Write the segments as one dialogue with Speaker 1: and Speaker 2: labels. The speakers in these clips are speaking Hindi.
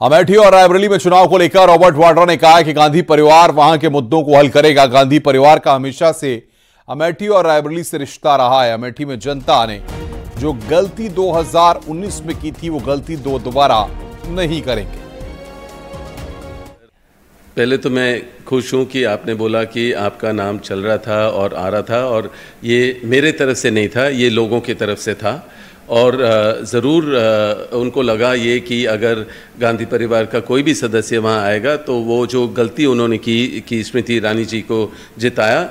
Speaker 1: अमेठी और रायबरेली में चुनाव को लेकर रॉबर्ट वाड्रा ने कहा कि गांधी परिवार वहां के मुद्दों को हल करेगा। गांधी परिवार का हमेशा से अमेठी और रायबरेली से रिश्ता रहा है। अमेठी में जनता ने जो गलती 2019 में की थी वो गलती दोबारा नहीं करेंगे।
Speaker 2: पहले तो मैं खुश हूं कि आपने बोला कि आपका नाम चल रहा था और आ रहा था, और ये मेरे तरफ से नहीं था, ये लोगों की तरफ से था। और ज़रूर उनको लगा ये कि अगर गांधी परिवार का कोई भी सदस्य वहाँ आएगा तो वो जो गलती उन्होंने की कि स्मृति ईरानी जी को जिताया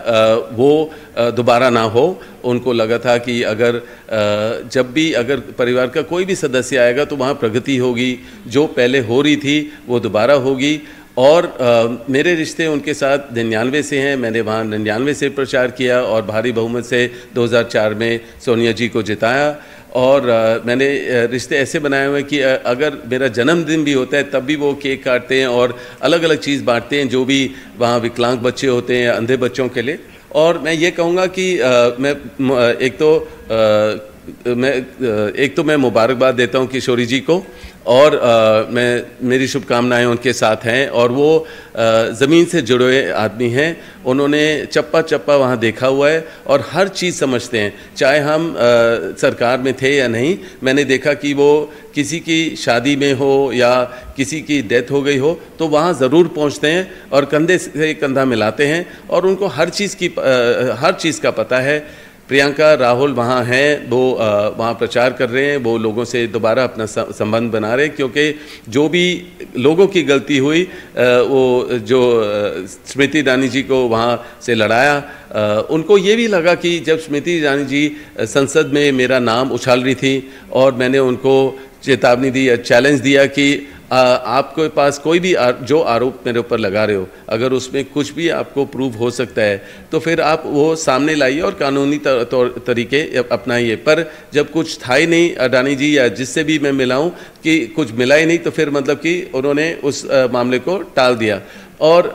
Speaker 2: वो दोबारा ना हो। उनको लगा था कि अगर जब भी अगर परिवार का कोई भी सदस्य आएगा तो वहाँ प्रगति होगी, जो पहले हो रही थी वो दोबारा होगी। और मेरे रिश्ते उनके साथ 99 से हैं। मैंने वहाँ 99 से प्रचार किया और भारी बहुमत से 2004 में सोनिया जी को जिताया। और मैंने रिश्ते ऐसे बनाए हुए कि अगर मेरा जन्मदिन भी होता है तब भी वो केक काटते हैं और अलग अलग चीज़ बांटते हैं जो भी वहाँ विकलांग बच्चे होते हैं, अंधे बच्चों के लिए। और मैं ये कहूँगा कि एक तो मैं मुबारकबाद देता हूँ किशोरी जी को, और मेरी शुभकामनाएं उनके साथ हैं। और वो ज़मीन से जुड़े हुए आदमी हैं, उन्होंने चप्पा चप्पा वहाँ देखा हुआ है और हर चीज़ समझते हैं। चाहे हम सरकार में थे या नहीं, मैंने देखा कि वो किसी की शादी में हो या किसी की डेथ हो गई हो तो वहाँ ज़रूर पहुँचते हैं और कंधे से कंधा मिलाते हैं, और उनको हर चीज़ का पता है। प्रियंका राहुल वहाँ हैं, वो वहाँ प्रचार कर रहे हैं, वो लोगों से दोबारा अपना संबंध बना रहे हैं, क्योंकि जो भी लोगों की गलती हुई वो जो स्मृति ईरानी जी को वहाँ से लड़ाया। उनको ये भी लगा कि जब स्मृति ईरानी जी संसद में मेरा नाम उछाल रही थी और मैंने उनको चेतावनी दी या चैलेंज दिया कि आपके पास कोई भी जो आरोप मेरे ऊपर लगा रहे हो, अगर उसमें कुछ भी आपको प्रूव हो सकता है तो फिर आप वो सामने लाइए और कानूनी तरीके अपनाइए। पर जब कुछ था ही नहीं, अडानी जी या जिससे भी मैं मिला हूँ कि कुछ मिला ही नहीं, तो फिर मतलब कि उन्होंने उस मामले को टाल दिया। और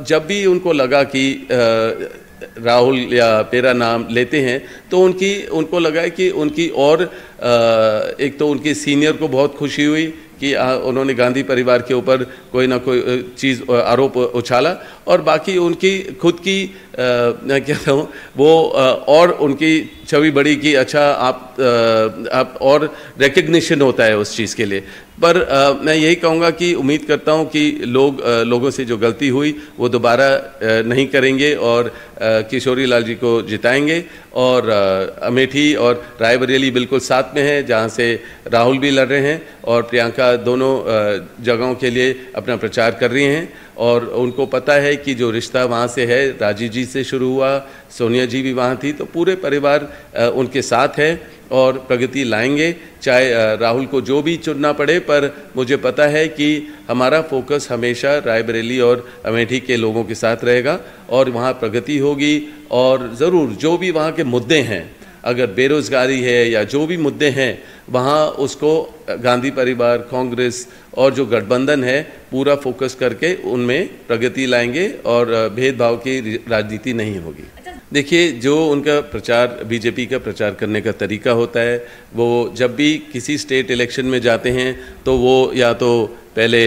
Speaker 2: जब भी उनको लगा कि राहुल या मेरा नाम लेते हैं तो उनको लगा है कि उनकी और एक तो उनकी सीनियर को बहुत खुशी हुई कि उन्होंने गांधी परिवार के ऊपर कोई ना कोई चीज़ आरोप उछाला, और बाकी उनकी खुद की मैं कहता हूँ वो और उनकी छवि बड़ी कि अच्छा आप और रिकग्निशन होता है उस चीज़ के लिए। पर मैं यही कहूँगा कि उम्मीद करता हूँ कि लोगों से जो गलती हुई वो दोबारा नहीं करेंगे और किशोरी लाल जी को जिताएंगे। और अमेठी और रायबरेली बिल्कुल साथ में है, जहाँ से राहुल भी लड़ रहे हैं और प्रियंका दोनों जगहों के लिए अपना प्रचार कर रही हैं। और उनको पता है कि जो रिश्ता वहाँ से है, राजीव जी से शुरू हुआ, सोनिया जी भी वहाँ थी, तो पूरे परिवार उनके साथ है और प्रगति लाएंगे, चाहे राहुल को जो भी चुनना पड़े। पर मुझे पता है कि हमारा फोकस हमेशा रायबरेली और अमेठी के लोगों के साथ रहेगा और वहाँ प्रगति होगी। और ज़रूर जो भी वहाँ के मुद्दे हैं, अगर बेरोज़गारी है या जो भी मुद्दे हैं, वहाँ उसको गांधी परिवार, कांग्रेस और जो गठबंधन है पूरा फोकस करके उनमें प्रगति लाएंगे और भेदभाव की राजनीति नहीं होगी। देखिए, जो उनका प्रचार, बीजेपी का प्रचार करने का तरीका होता है, वो जब भी किसी स्टेट इलेक्शन में जाते हैं तो वो या तो पहले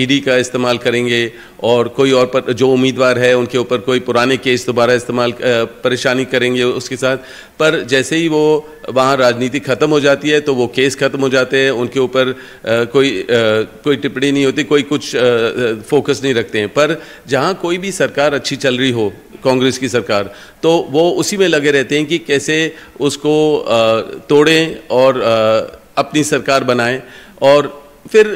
Speaker 2: ईडी का इस्तेमाल करेंगे और कोई और पर जो उम्मीदवार है उनके ऊपर कोई पुराने केस दोबारा इस्तेमाल परेशानी करेंगे उसके साथ। पर जैसे ही वो वहाँ राजनीति ख़त्म हो जाती है तो वो केस ख़त्म हो जाते हैं, उनके ऊपर कोई टिप्पणी नहीं होती, कोई कुछ फोकस नहीं रखते हैं। पर जहाँ कोई भी सरकार अच्छी चल रही हो, कांग्रेस की सरकार, तो वो उसी में लगे रहते हैं कि कैसे उसको तोड़ें और अपनी सरकार बनाएं। और फिर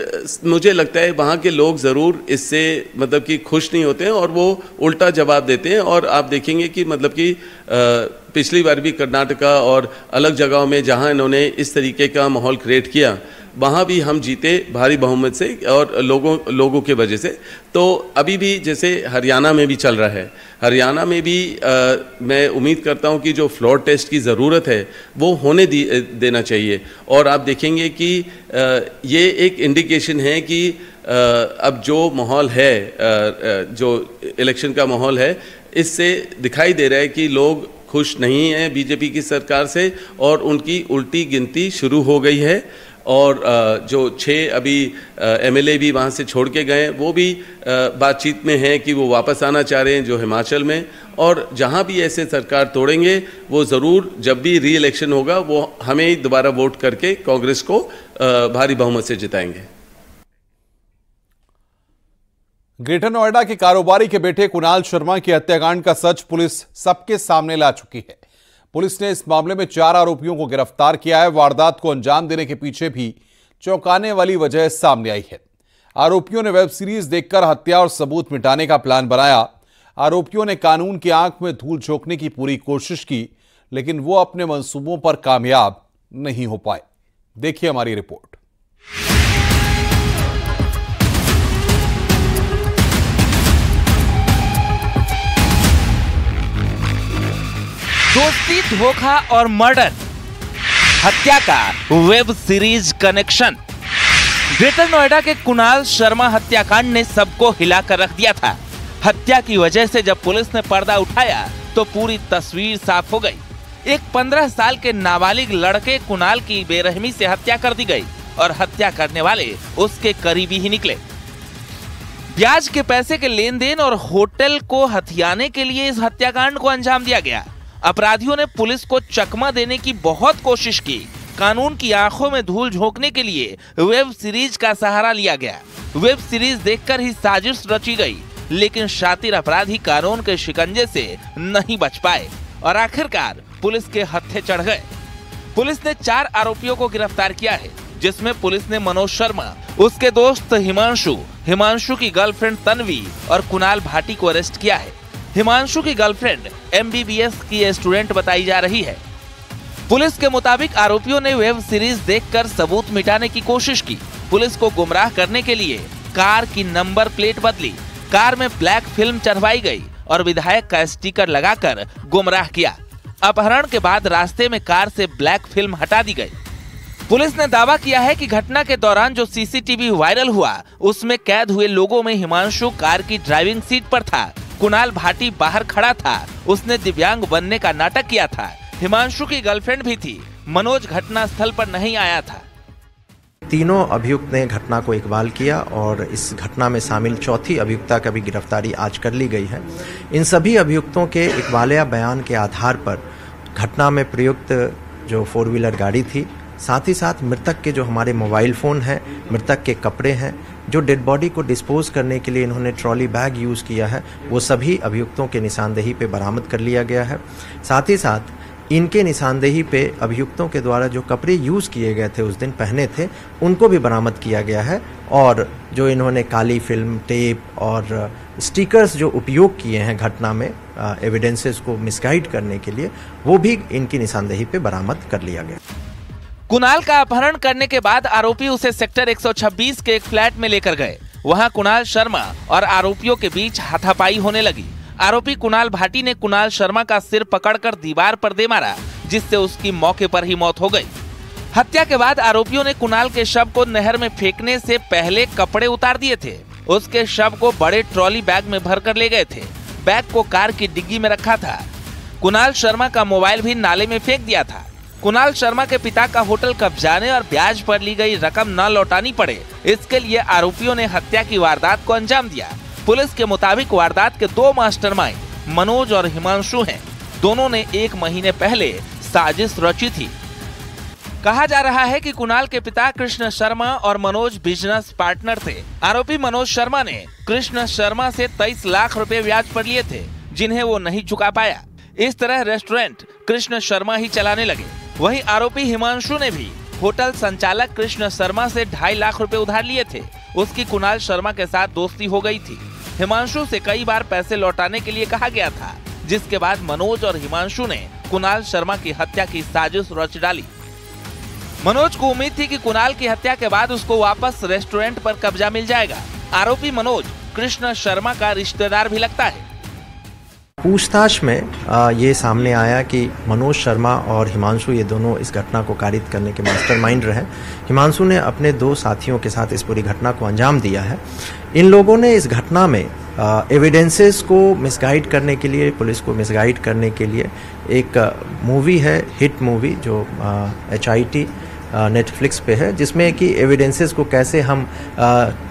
Speaker 2: मुझे लगता है वहाँ के लोग ज़रूर इससे मतलब कि खुश नहीं होते हैं और वो उल्टा जवाब देते हैं। और आप देखेंगे कि मतलब कि पिछली बार भी कर्नाटका और अलग जगहों में जहाँ इन्होंने इस तरीके का माहौल क्रिएट किया, वहाँ भी हम जीते भारी बहुमत से और लोगों के वजह से। तो अभी भी जैसे हरियाणा में भी चल रहा है, हरियाणा में भी मैं उम्मीद करता हूँ कि जो फ्लोर टेस्ट की ज़रूरत है वो होने देना चाहिए। और आप देखेंगे कि ये एक इंडिकेशन है कि अब जो माहौल है, जो इलेक्शन का माहौल है, इससे दिखाई दे रहा है कि लोग खुश नहीं हैं बीजेपी की सरकार से और उनकी उल्टी गिनती शुरू हो गई है। और जो 6 अभी MLA भी वहाँ से छोड़ के गए, वो भी बातचीत में हैं कि वो वापस आना चाह रहे हैं जो हिमाचल में। और जहाँ भी ऐसे सरकार तोड़ेंगे वो ज़रूर जब भी री इलेक्शन होगा वो हमें ही दोबारा वोट करके कांग्रेस को भारी बहुमत से जिताएंगे।
Speaker 1: ग्रेटर नोएडा के कारोबारी के बेटे कुणाल शर्मा की हत्याकांड का सच पुलिस सबके सामने ला चुकी है। पुलिस ने इस मामले में 4 आरोपियों को गिरफ्तार किया है। वारदात को अंजाम देने के पीछे भी चौंकाने वाली वजह सामने आई है। आरोपियों ने वेब सीरीज देखकर हत्या और सबूत मिटाने का प्लान बनाया। आरोपियों ने कानून की आंख में धूल झोंकने की पूरी कोशिश की, लेकिन वो अपने मंसूबों पर कामयाब नहीं हो पाए। देखिए हमारी रिपोर्ट।
Speaker 3: दोस्ती, धोखा और मर्डर, हत्या का web series connection. Greater Noida के कुणाल शर्मा हत्याकांड ने सबको हिलाकर रख दिया था। हत्या की वजह से जब पुलिस ने पर्दा उठाया तो पूरी तस्वीर साफ हो गई। एक 15 साल के नाबालिग लड़के कुणाल की बेरहमी से हत्या कर दी गई और हत्या करने वाले उसके करीबी ही निकले। ब्याज के पैसे के लेन देन और होटल को हथियाने के लिए इस हत्याकांड को अंजाम दिया गया। अपराधियों ने पुलिस को चकमा देने की बहुत कोशिश की। कानून की आंखों में धूल झोंकने के लिए वेब सीरीज का सहारा लिया गया। वेब सीरीज देखकर ही साजिश रची गई, लेकिन शातिर अपराधी कानून के शिकंजे से नहीं बच पाए और आखिरकार पुलिस के हत्थे चढ़ गए। पुलिस ने 4 आरोपियों को गिरफ्तार किया है, जिसमें पुलिस ने मनोज शर्मा, उसके दोस्त हिमांशु की गर्लफ्रेंड तन्वी और कुणाल भाटी को अरेस्ट किया है। हिमांशु की गर्लफ्रेंड MBBS की स्टूडेंट बताई जा रही है। पुलिस के मुताबिक आरोपियों ने वेब सीरीज देखकर सबूत मिटाने की कोशिश की। पुलिस को गुमराह करने के लिए कार की नंबर प्लेट बदली, कार में ब्लैक फिल्म चढ़वाई गई और विधायक का स्टिकर लगाकर गुमराह किया। अपहरण के बाद रास्ते में कार से ब्लैक फिल्म हटा दी गई। पुलिस ने दावा किया है कि घटना के दौरान जो CCTV वायरल हुआ उसमें कैद हुए लोगों में हिमांशु कार की ड्राइविंग सीट पर था। कुणाल भाटी बाहर खड़ा था, उसने दिव्यांग बनने का नाटक किया था। हिमांशु की गर्लफ्रेंड भी थी। मनोज घटना स्थल पर नहीं आया था।
Speaker 4: तीनों अभियुक्त ने घटना को इकबाल किया और इस घटना में शामिल चौथी अभियुक्ता का भी गिरफ्तारी आज कर ली गई है। इन सभी अभियुक्तों के इकबालिया बयान के आधार पर घटना में प्रयुक्त जो 4 व्हीलर गाड़ी थी, साथ ही साथ मृतक के जो हमारे मोबाइल फ़ोन हैं, मृतक के कपड़े हैं, जो डेड बॉडी को डिस्पोज करने के लिए इन्होंने ट्रॉली बैग यूज़ किया है, वो सभी अभियुक्तों के निशानदेही पे बरामद कर लिया गया है। साथ ही साथ इनके निशानदेही पे अभियुक्तों के द्वारा जो कपड़े यूज़ किए गए थे, उस दिन पहने थे, उनको भी बरामद किया गया है। और जो इन्होंने काली फिल्म, टेप और स्टिकर्स जो उपयोग किए हैं घटना में एविडेंसेस को मिसगाइड करने के लिए, वो भी इनकी निशानदेही पे बरामद कर लिया गया।
Speaker 3: कुणाल का अपहरण करने के बाद आरोपी उसे सेक्टर 126 के एक फ्लैट में लेकर गए। वहां कुणाल शर्मा और आरोपियों के बीच हाथापाई होने लगी। आरोपी कुणाल भाटी ने कुणाल शर्मा का सिर पकड़कर दीवार पर दे मारा, जिससे उसकी मौके पर ही मौत हो गई। हत्या के बाद आरोपियों ने कुणाल के शव को नहर में फेंकने से पहले कपड़े उतार दिए थे। उसके शव को बड़े ट्रॉली बैग में भरकर ले गए थे। बैग को कार की डिग्गी में रखा था। कुणाल शर्मा का मोबाइल भी नाले में फेंक दिया था। कुणाल शर्मा के पिता का होटल कब्जाने और ब्याज पर ली गई रकम न लौटानी पड़े, इसके लिए आरोपियों ने हत्या की वारदात को अंजाम दिया। पुलिस के मुताबिक वारदात के 2 मास्टरमाइंड मनोज और हिमांशु हैं। दोनों ने 1 महीने पहले साजिश रची थी। कहा जा रहा है कि कुणाल के पिता कृष्ण शर्मा और मनोज बिजनेस पार्टनर थे। आरोपी मनोज शर्मा ने कृष्ण शर्मा से 23 लाख रुपए ब्याज पर लिए थे, जिन्हें वो नहीं चुका पाया। इस तरह रेस्टोरेंट कृष्ण शर्मा ही चलाने लगे। वहीं आरोपी हिमांशु ने भी होटल संचालक कृष्ण शर्मा से 2.5 लाख रुपए उधार लिए थे। उसकी कुणाल शर्मा के साथ दोस्ती हो गई थी। हिमांशु से कई बार पैसे लौटाने के लिए कहा गया था, जिसके बाद मनोज और हिमांशु ने कुणाल शर्मा की हत्या की साजिश रच डाली। मनोज को उम्मीद थी कि कुणाल की हत्या के बाद उसको वापस रेस्टोरेंट पर कब्जा मिल जाएगा। आरोपी मनोज कृष्ण शर्मा का रिश्तेदार भी लगता है।
Speaker 4: पूछताछ में ये सामने आया कि मनोज शर्मा और हिमांशु ये दोनों इस घटना को कारित करने के मास्टरमाइंड रहे। हिमांशु ने अपने 2 साथियों के साथ इस पूरी घटना को अंजाम दिया है। इन लोगों ने इस घटना में एविडेंसेस को मिसगाइड करने के लिए, पुलिस को मिसगाइड करने के लिए एक मूवी है, हिट मूवी जो HIT नेटफ्लिक्स पे है, जिसमें कि एविडेंसेस को कैसे हम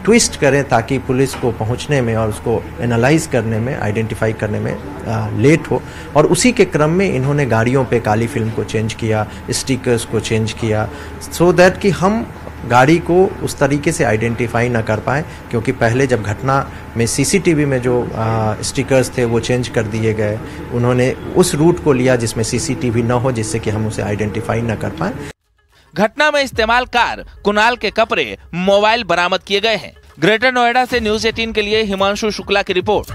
Speaker 4: ट्विस्ट करें ताकि पुलिस को पहुंचने में और उसको एनालाइज करने में, आइडेंटिफाई करने में लेट हो। और उसी के क्रम में इन्होंने गाड़ियों पे काली फिल्म को चेंज किया, स्टिकर्स को चेंज किया, सो दैट कि हम गाड़ी को उस तरीके से आइडेंटिफाई ना कर पाए, क्योंकि पहले जब घटना में सीसीटीवी में जो स्टिकर्स थे वो चेंज कर दिए गए। उन्होंने उस रूट को लिया जिसमें सीसीटीवी ना हो, जिससे कि हम उसे आइडेंटिफाई ना कर पाए।
Speaker 3: घटना में इस्तेमाल कार, कुणाल के कपड़े, मोबाइल बरामद किए गए हैं। ग्रेटर नोएडा से न्यूज 18 के लिए हिमांशु शुक्ला की रिपोर्ट।